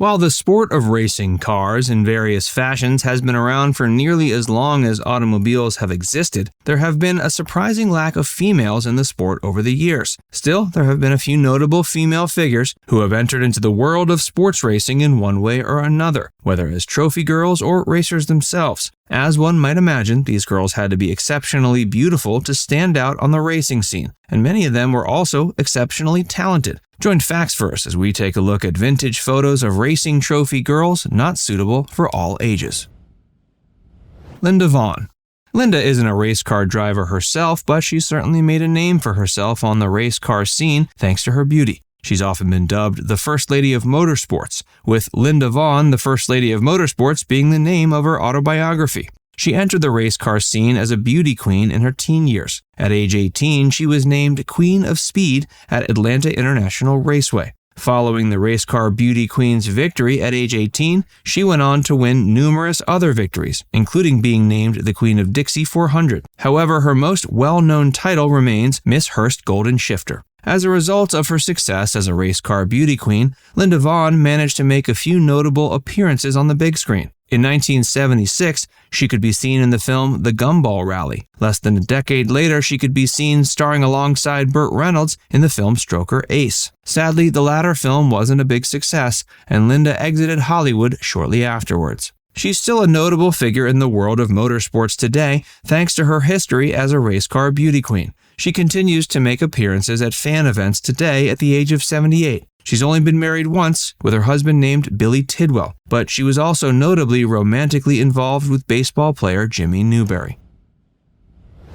While the sport of racing cars in various fashions has been around for nearly as long as automobiles have existed, there have been a surprising lack of females in the sport over the years. Still, there have been a few notable female figures who have entered into the world of sports racing in one way or another, whether as trophy girls or racers themselves. As one might imagine, these girls had to be exceptionally beautiful to stand out on the racing scene, and many of them were also exceptionally talented. Join Facts First as we take a look at vintage photos of racing trophy girls not suitable for all ages. Linda Vaughn. Linda isn't a race car driver herself, but she certainly made a name for herself on the race car scene thanks to her beauty. She's often been dubbed the First Lady of Motorsports, with Linda Vaughn, the First Lady of Motorsports, being the name of her autobiography. She entered the race car scene as a beauty queen in her teen years. At age 18, she was named Queen of Speed at Atlanta International Raceway. Following the race car beauty queen's victory at age 18, she went on to win numerous other victories, including being named the Queen of Dixie 400. However, her most well-known title remains Miss Hurst Golden Shifter. As a result of her success as a race car beauty queen, Linda Vaughn managed to make a few notable appearances on the big screen. In 1976, she could be seen in the film The Gumball Rally. Less than a decade later, she could be seen starring alongside Burt Reynolds in the film Stroker Ace. Sadly, the latter film wasn't a big success, and Linda exited Hollywood shortly afterwards. She's still a notable figure in the world of motorsports today, thanks to her history as a race car beauty queen. She continues to make appearances at fan events today at the age of 78. She's only been married once, with her husband named Billy Tidwell, but she was also notably romantically involved with baseball player Jimmy Newberry.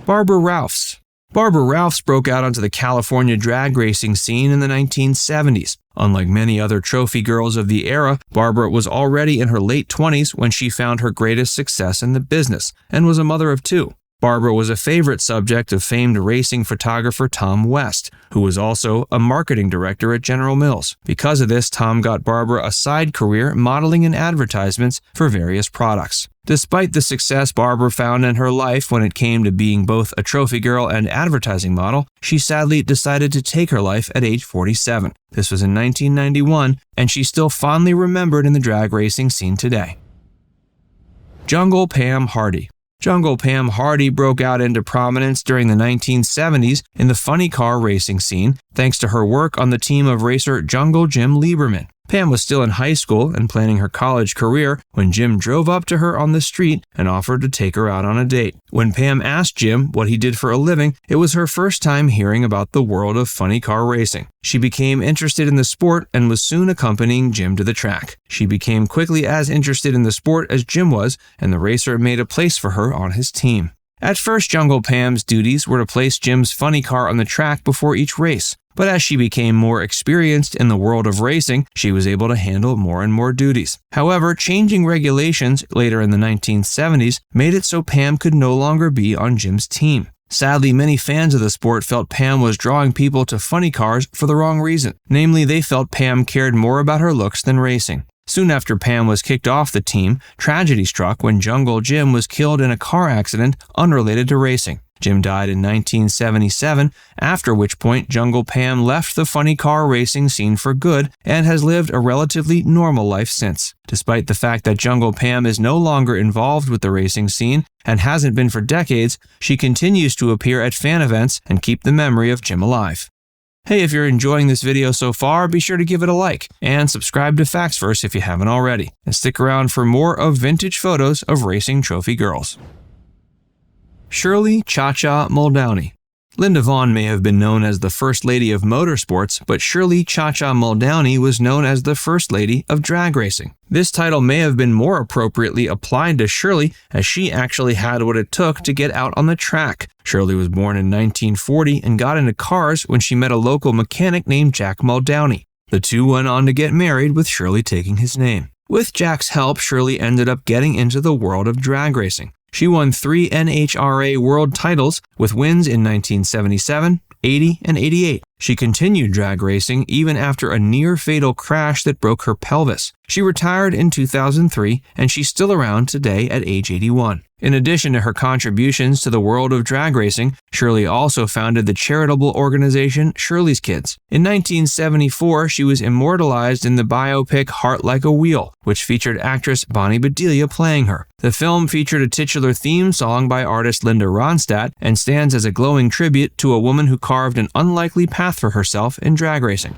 Barbara Roufs. Barbara Roufs broke out onto the California drag racing scene in the 1970s. Unlike many other trophy girls of the era, Barbara was already in her late 20s when she found her greatest success in the business, and was a mother of two. Barbara was a favorite subject of famed racing photographer Tom West, who was also a marketing director at General Mills. Because of this, Tom got Barbara a side career modeling and advertisements for various products. Despite the success Barbara found in her life when it came to being both a trophy girl and advertising model, she sadly decided to take her life at age 47. This was in 1991, and she's still fondly remembered in the drag racing scene today. Jungle Pam Hardy. Jungle Pam Hardy broke out into prominence during the 1970s in the funny car racing scene thanks to her work on the team of racer Jungle Jim Lieberman. Pam was still in high school and planning her college career when Jim drove up to her on the street and offered to take her out on a date. When Pam asked Jim what he did for a living, it was her first time hearing about the world of funny car racing. She became interested in the sport and was soon accompanying Jim to the track. She became quickly as interested in the sport as Jim was, and the racer made a place for her on his team. At first, Jungle Pam's duties were to place Jim's funny car on the track before each race. But as she became more experienced in the world of racing, she was able to handle more and more duties. However, changing regulations later in the 1970s made it so Pam could no longer be on Jim's team. Sadly, many fans of the sport felt Pam was drawing people to funny cars for the wrong reason. Namely, they felt Pam cared more about her looks than racing. Soon after Pam was kicked off the team, tragedy struck when Jungle Jim was killed in a car accident unrelated to racing. Jim died in 1977, after which point Jungle Pam left the funny car racing scene for good and has lived a relatively normal life since. Despite the fact that Jungle Pam is no longer involved with the racing scene and hasn't been for decades, she continues to appear at fan events and keep the memory of Jim alive. Hey, if you're enjoying this video so far, be sure to give it a like and subscribe to Facts First if you haven't already, and stick around for more of vintage photos of racing trophy girls. Shirley Cha-Cha Muldowney. Linda Vaughn may have been known as the First Lady of Motorsports, but Shirley Cha-Cha Muldowney was known as the First Lady of Drag Racing. This title may have been more appropriately applied to Shirley, as she actually had what it took to get out on the track. Shirley was born in 1940 and got into cars when she met a local mechanic named Jack Muldowney. The two went on to get married, with Shirley taking his name. With Jack's help, Shirley ended up getting into the world of drag racing. She won 3 NHRA world titles with wins in 1977, 80, and 88. She continued drag racing even after a near-fatal crash that broke her pelvis. She retired in 2003, and she's still around today at age 81. In addition to her contributions to the world of drag racing, Shirley also founded the charitable organization Shirley's Kids. In 1974, she was immortalized in the biopic Heart Like a Wheel, which featured actress Bonnie Bedelia playing her. The film featured a titular theme song by artist Linda Ronstadt and stands as a glowing tribute to a woman who carved an unlikely path for herself in drag racing.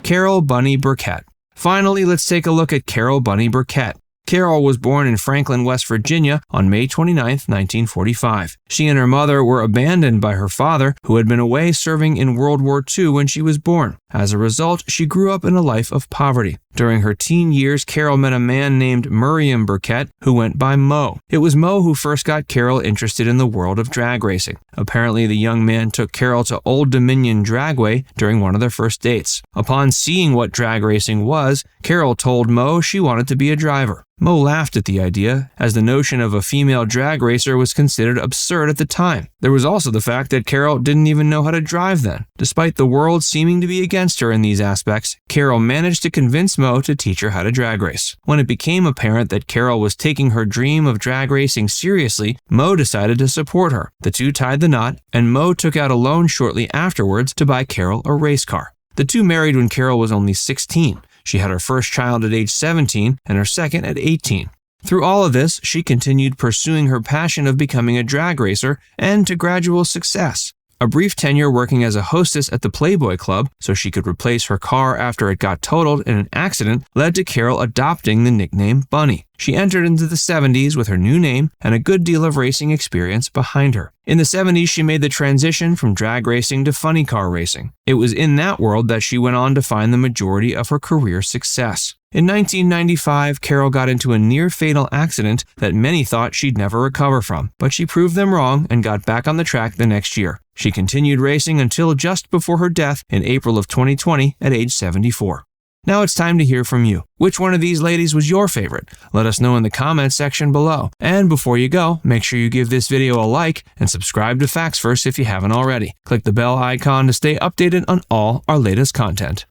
Carol Bunny Burkett. Finally, let's take a look at Carol Bunny Burkett. Carol was born in Franklin, West Virginia on May 29, 1945. She and her mother were abandoned by her father, who had been away serving in World War II when she was born. As a result, she grew up in a life of poverty. During her teen years, Carol met a man named Miriam Burkett, who went by Mo. It was Mo who first got Carol interested in the world of drag racing. Apparently, the young man took Carol to Old Dominion Dragway during one of their first dates. Upon seeing what drag racing was, Carol told Mo she wanted to be a driver. Mo laughed at the idea, as the notion of a female drag racer was considered absurd at the time. There was also the fact that Carol didn't even know how to drive then. Despite the world seeming to be against her in these aspects, Carol managed to convince Mo to teach her how to drag race. When it became apparent that Carol was taking her dream of drag racing seriously, Mo decided to support her. The two tied the knot, and Mo took out a loan shortly afterwards to buy Carol a race car. The two married when Carol was only 16. She had her first child at age 17 and her second at 18. Through all of this, she continued pursuing her passion of becoming a drag racer and to gradual success. A brief tenure working as a hostess at the Playboy Club so she could replace her car after it got totaled in an accident led to Carol adopting the nickname Bunny. She entered into the 70s with her new name and a good deal of racing experience behind her. In the 70s, she made the transition from drag racing to funny car racing. It was in that world that she went on to find the majority of her career success. In 1995, Carol got into a near-fatal accident that many thought she'd never recover from, but she proved them wrong and got back on the track the next year. She continued racing until just before her death in April of 2020 at age 74. Now it's time to hear from you. Which one of these ladies was your favorite? Let us know in the comments section below. And before you go, make sure you give this video a like and subscribe to Facts First if you haven't already. Click the bell icon to stay updated on all our latest content.